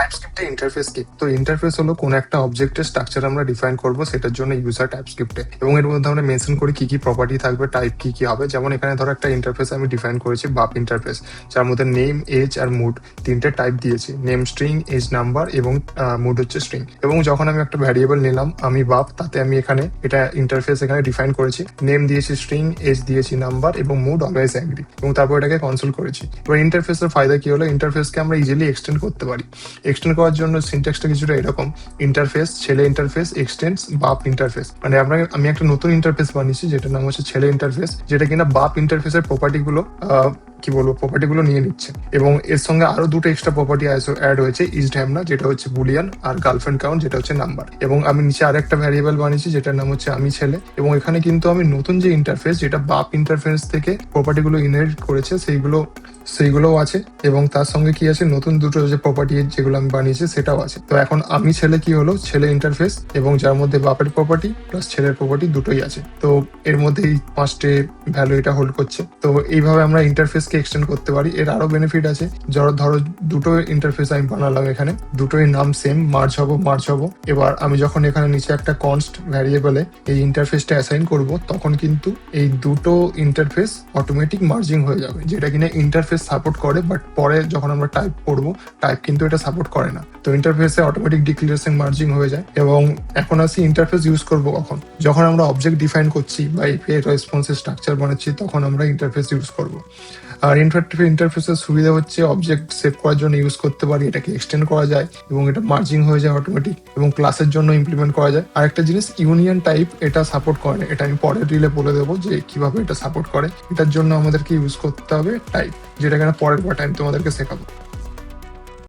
টাইপস্ক্রিপ্টে interface কি? তো interface হলো কোন একটা অবজেক্টের স্ট্রাকচার আমরা ডিফাইন করব, সেটার জন্য ইউজ হয় টাইপস্ক্রিপ্টে। এবং এর মধ্যে আমরা মেনশন করি কি কি প্রপার্টি থাকবে, টাইপ কি কি হবে। যেমন এখানে ধরো একটা ইন্টারফেস আমি ডিফাইন করেছি বাপ ইন্টারফেস, যার মধ্যে নেম, এজ আর মুড তিনটে টাইপ দিয়েছি। নেম স্ট্রিং, এজ নাম্বার এবং মুড হচ্ছে স্ট্রিং। এবং যখন আমি একটা ভ্যারিয়েবল নিলাম আমি বাপ, তাতে আমি এখানে এটা ইন্টারফেস এখানে ডিফাইন করেছি। নেম দিয়েছি স্ট্রিং, এজ দিয়েছি নাম্বার এবং মুড অলওয়েজ অ্যাগ্রি, এবং তারপর এটাকে কনসোল করেছি। এবার ইন্টারফেসের ফায়দা কি হলো, ইন্টারফেসকে আমরা ইজিলি এক্সটেন্ড করতে পারি। এক্সটেন্ড করার জন্য সিনট্যাক্সটা কিছুটা এরকম: ইন্টারফেস ছেলে ইন্টারফেস এক্সটেন্ডস বাপ ইন্টারফেস। মানে আমি একটা নতুন ইন্টারফেস বানিয়েছি যেটার নাম হচ্ছে ছেলে ইন্টারফেস, যেটা কিনা বাপ ইন্টারফেসের প্রপার্টি গুলো নিয়ে নিচ্ছে। এবং এর সঙ্গে আরো দুটো এক্সট্রা প্রপার্টি অ্যাড হয়েছে, ইজ ড্যামনা যেটা হচ্ছে বুলিয়ান, আর গার্লফ্রেন্ড কাউন্ট যেটা হচ্ছে নাম্বার। এবং আমি নিচে আরেকটা ভ্যারিয়েবল বানিয়েছি যেটার নাম হচ্ছে আমি ছেলে। এবং এখানে কিন্তু আমি নতুন যে ইন্টারফেস, যেটা বাপ ইন্টারফেস থেকে প্রপার্টিগুলো ইনহেরিট করেছে, সেইগুলোও আছে। এবং তার সঙ্গে কি আছে, নতুন দুটো যে প্রপার্টি যেগুলো আমি বানিয়েছি সেটাও আছে। তো এখন আমি ছেলে কি হলো, ছেলে ইন্টারফেস, এবং যার মধ্যে বাপের প্রপার্টি প্লাস ছেলের প্রপার্টি দুটোই আছে। তো এর মধ্যে এই 5টে ভ্যালু এটা হোল্ড করছে। তো এইভাবে আমরা ইন্টারফেসকে এক্সটেন্ড করতে পারি। এর আরো বেনিফিট আছে। ধরো দুটো ইন্টারফেস আমি বানালাম, এখানে দুটোই নাম সেম, মার্জ হবো। এবার আমি যখন এখানে নিচে একটা কনস্ট ভ্যারিয়েবলে এই ইন্টারফেসটা অ্যাসাইন করব, তখন কিন্তু এই দুটো ইন্টারফেস অটোমেটিক মার্জিং হয়ে যাবে, যেটা কিনা ইন্টারফেস সাপোর্ট করে। বাট পরে যখন আমরা টাইপ করবো, টাইপ কিন্তু এটা সাপোর্ট করে না। তো ইন্টারফেসে অটোমেটিক ডিক্লারেশন মার্জিং হয়ে যায়। এবং এখন আসি ইন্টারফেস ইউজ করবো কখন, যখন আমরা অবজেক্ট ডিফাইন করছি বা এপিআই রেসপন্সের স্ট্রাকচার বানাচ্ছি, তখন আমরা ইন্টারফেস ইউজ করবো। আর ইন্টারফেসের সুবিধা হচ্ছে অবজেক্ট সেভ করার জন্য ইউজ করতে পারি, এটাকে এক্সটেন্ড করা যায় এবং এটা মার্জিং হয়ে যায় অটোমেটিক, এবং ক্লাসের জন্য ইমপ্লিমেন্ট করা যায়। আর একটা জিনিস, ইউনিয়ন টাইপ এটা সাপোর্ট করে না, এটা আমি পরের রিলে বলে দেবো যে কিভাবে এটা সাপোর্ট করে। এটার জন্য আমাদেরকে ইউজ করতে হবে টাইপ, যেটা কিনা পরের পার্টে আমি তোমাদেরকে শেখাবো।